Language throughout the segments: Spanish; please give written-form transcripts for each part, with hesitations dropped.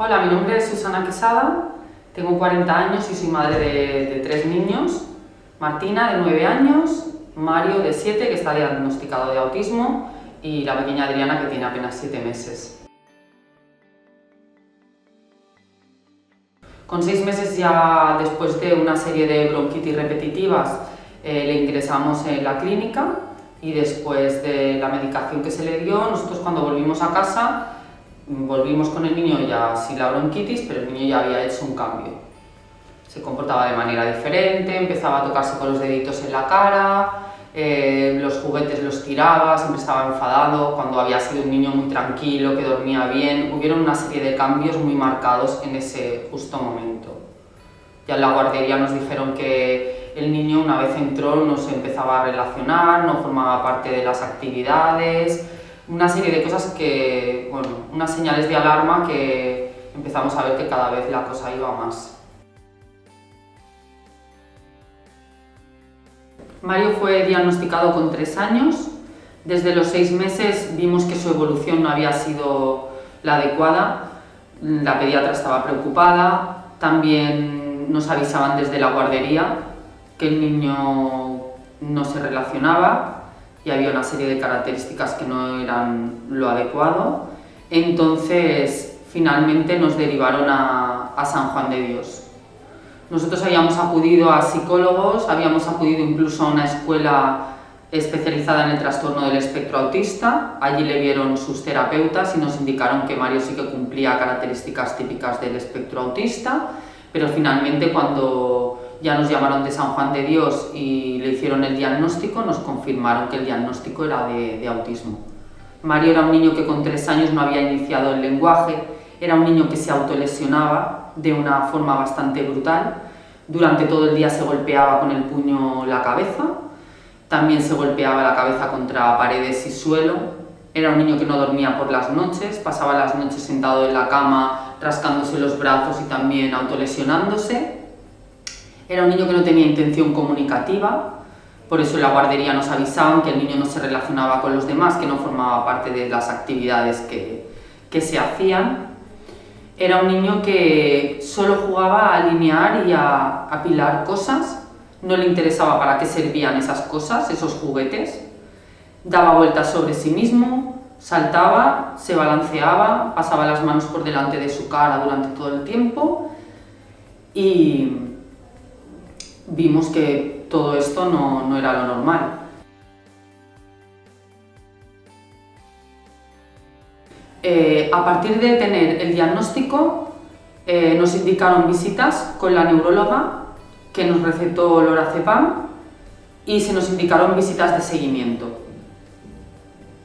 Hola, mi nombre es Susana Quesada, tengo 40 años y soy madre de 3 niños, Martina de 9 años, Mario de 7 que está diagnosticado de autismo y la pequeña Adriana que tiene apenas 7 meses. Con 6 meses ya después de una serie de bronquitis repetitivas le ingresamos en la clínica y después de la medicación que se le dio, nosotros cuando volvimos a casa volvimos con el niño ya sin la bronquitis, pero el niño ya había hecho un cambio. Se comportaba de manera diferente, empezaba a tocarse con los deditos en la cara, los juguetes los tiraba, siempre estaba enfadado, cuando había sido un niño muy tranquilo, que dormía bien. Hubieron una serie de cambios muy marcados en ese justo momento. Ya en la guardería nos dijeron que el niño una vez entró no se empezaba a relacionar, no formaba parte de las actividades, una serie de cosas que, bueno, unas señales de alarma que empezamos a ver que cada vez la cosa iba más. Mario fue diagnosticado con 3 años. Desde los 6 meses vimos que su evolución no había sido la adecuada. La pediatra estaba preocupada. También nos avisaban desde la guardería que el niño no se relacionaba y había una serie de características que no eran lo adecuado. Entonces, finalmente nos derivaron a San Juan de Dios. Nosotros habíamos acudido a psicólogos, habíamos acudido incluso a una escuela especializada en el trastorno del espectro autista. Allí le vieron sus terapeutas y nos indicaron que Mario sí que cumplía características típicas del espectro autista, pero finalmente cuando ya nos llamaron de San Juan de Dios y le hicieron el diagnóstico, nos confirmaron que el diagnóstico era de autismo. Mario era un niño que con 3 años no había iniciado el lenguaje, era un niño que se autolesionaba de una forma bastante brutal. Durante todo el día se golpeaba con el puño la cabeza, también se golpeaba la cabeza contra paredes y suelo. Era un niño que no dormía por las noches, pasaba las noches sentado en la cama, rascándose los brazos y también autolesionándose. Era un niño que no tenía intención comunicativa, por eso en la guardería nos avisaban que el niño no se relacionaba con los demás, que no formaba parte de las actividades que se hacían. Era un niño que solo jugaba a alinear y a apilar cosas, no le interesaba para qué servían esas cosas, esos juguetes. Daba vueltas sobre sí mismo, saltaba, se balanceaba, pasaba las manos por delante de su cara durante todo el tiempo y vimos que todo esto no era lo normal. A partir de tener el diagnóstico, nos indicaron visitas con la neuróloga, que nos recetó lorazepam, y se nos indicaron visitas de seguimiento.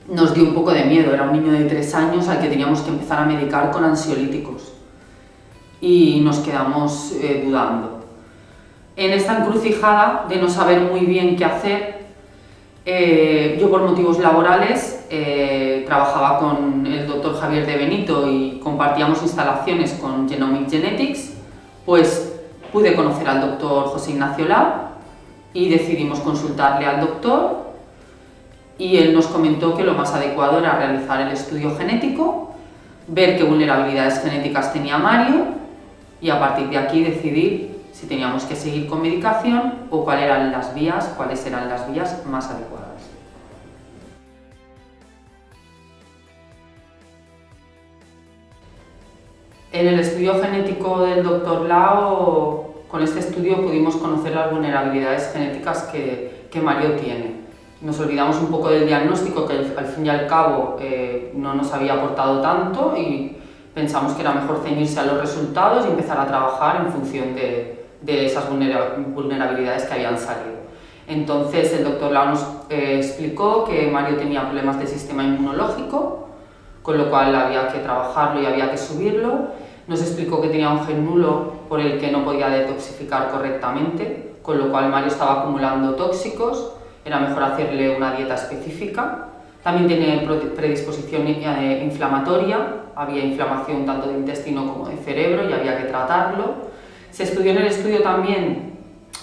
Nos dio un poco de miedo, era un niño de 3 años al que teníamos que empezar a medicar con ansiolíticos y nos quedamos dudando. En esta encrucijada de no saber muy bien qué hacer, yo por motivos laborales trabajaba con el doctor Javier de Benito y compartíamos instalaciones con Genomic Genetics, pues pude conocer al doctor José Ignacio Lau y decidimos consultarle al doctor y él nos comentó que lo más adecuado era realizar el estudio genético, ver qué vulnerabilidades genéticas tenía Mario y a partir de aquí decidir si teníamos que seguir con medicación o cuáles eran las vías más adecuadas. En el estudio genético del Dr. Lau, con este estudio pudimos conocer las vulnerabilidades genéticas que Mario tiene. Nos olvidamos un poco del diagnóstico, que al fin y al cabo no nos había aportado tanto y pensamos que era mejor ceñirse a los resultados y empezar a trabajar en función de esas vulnerabilidades que habían salido. Entonces el doctor Lau nos explicó que Mario tenía problemas del sistema inmunológico, con lo cual había que trabajarlo y había que subirlo. Nos explicó que tenía un gen nulo por el que no podía detoxificar correctamente, con lo cual Mario estaba acumulando tóxicos, era mejor hacerle una dieta específica. También tiene predisposición inflamatoria, había inflamación tanto de intestino como de cerebro y había que tratarlo. Se estudió en el estudio también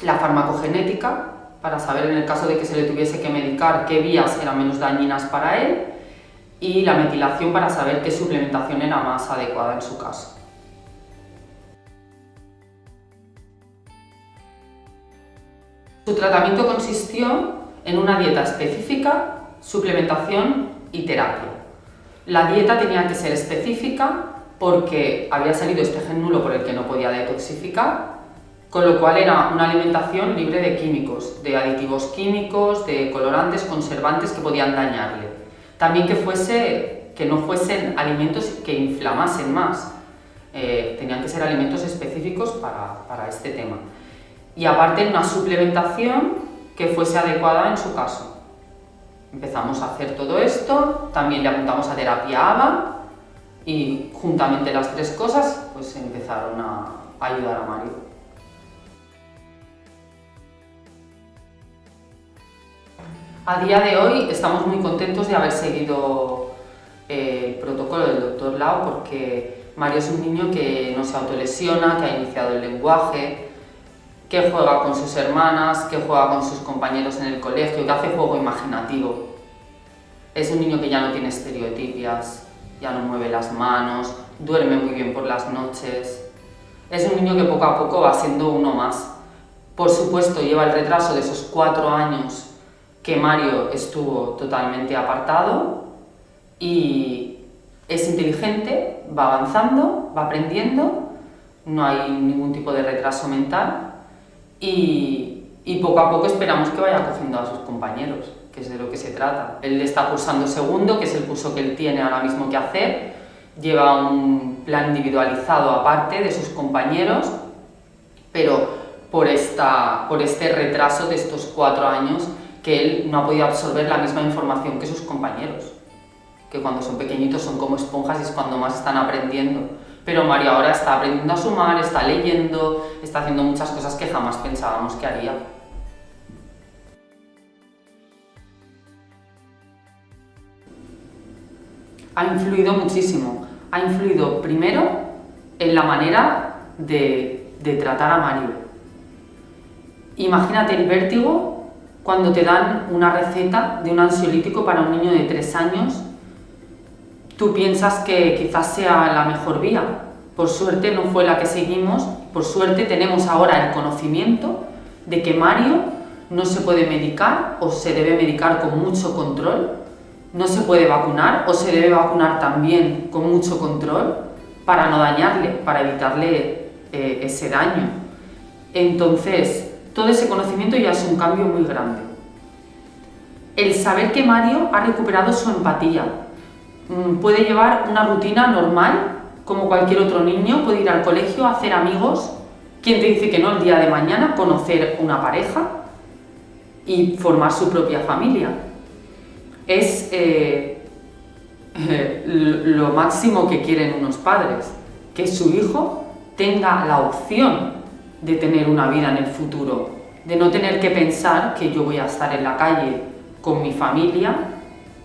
la farmacogenética, para saber en el caso de que se le tuviese que medicar qué vías eran menos dañinas para él, y la metilación para saber qué suplementación era más adecuada en su caso. Su tratamiento consistió en una dieta específica, suplementación y terapia. La dieta tenía que ser específica porque había salido este gen nulo por el que no podía detoxificar, con lo cual era una alimentación libre de químicos, de aditivos químicos, de colorantes, conservantes que podían dañarle. También que no fuesen alimentos que inflamasen más, tenían que ser alimentos específicos para este tema. Y aparte una suplementación que fuese adecuada en su caso. Empezamos a hacer todo esto, también le apuntamos a terapia ABA y juntamente las tres cosas pues empezaron a ayudar a Mario. A día de hoy estamos muy contentos de haber seguido el protocolo del Dr. Lao porque Mario es un niño que no se autolesiona, que ha iniciado el lenguaje, que juega con sus hermanas, que juega con sus compañeros en el colegio, que hace juego imaginativo. Es un niño que ya no tiene estereotipias, ya no mueve las manos, duerme muy bien por las noches. Es un niño que poco a poco va siendo uno más. Por supuesto, lleva el retraso de esos 4 años que Mario estuvo totalmente apartado y es inteligente, va avanzando, va aprendiendo, no hay ningún tipo de retraso mental y poco a poco esperamos que vaya cogiendo a sus compañeros, que es de lo que se trata. Él está cursando segundo, que es el curso que él tiene ahora mismo que hacer, lleva un plan individualizado aparte de sus compañeros, pero por este retraso de estos 4 años que él no ha podido absorber la misma información que sus compañeros, que cuando son pequeñitos son como esponjas y es cuando más están aprendiendo. Pero Mario ahora está aprendiendo a sumar, está leyendo, está haciendo muchas cosas que jamás pensábamos que haría. Ha influido muchísimo. Ha influido primero en la manera de tratar a Mario. Imagínate el vértigo cuando te dan una receta de un ansiolítico para un niño de 3 años. Tú piensas que quizás sea la mejor vía. Por suerte no fue la que seguimos. Por suerte tenemos ahora el conocimiento de que Mario no se puede medicar o se debe medicar con mucho control. No se puede vacunar o se debe vacunar también con mucho control para no dañarle, para evitarle ese daño. Entonces, todo ese conocimiento ya es un cambio muy grande. El saber que Mario ha recuperado su empatía, puede llevar una rutina normal, como cualquier otro niño, puede ir al colegio, hacer amigos. ¿Quién te dice que no el día de mañana conocer una pareja y formar su propia familia? Es lo máximo que quieren unos padres, que su hijo tenga la opción de tener una vida en el futuro, de no tener que pensar que yo voy a estar en la calle con mi familia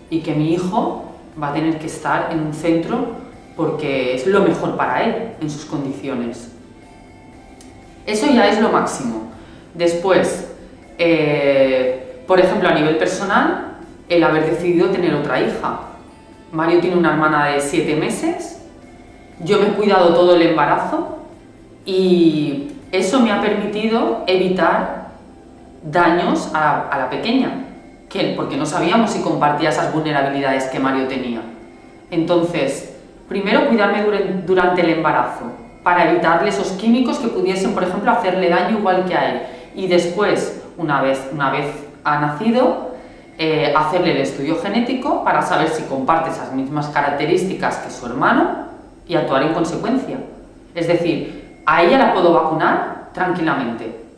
y que mi hijo va a tener que estar en un centro porque es lo mejor para él, en sus condiciones. Eso ya es lo máximo. Después, por ejemplo, a nivel personal, el haber decidido tener otra hija. Mario tiene una hermana de 7 meses, yo me he cuidado todo el embarazo y eso me ha permitido evitar daños a la pequeña, porque no sabíamos si compartía esas vulnerabilidades que Mario tenía. Entonces, primero cuidarme durante el embarazo, para evitarle esos químicos que pudiesen, por ejemplo, hacerle daño igual que a él. Y después, una vez ha nacido, hacerle el estudio genético para saber si comparte esas mismas características que su hermano y actuar en consecuencia. Es decir, a ella la puedo vacunar tranquilamente,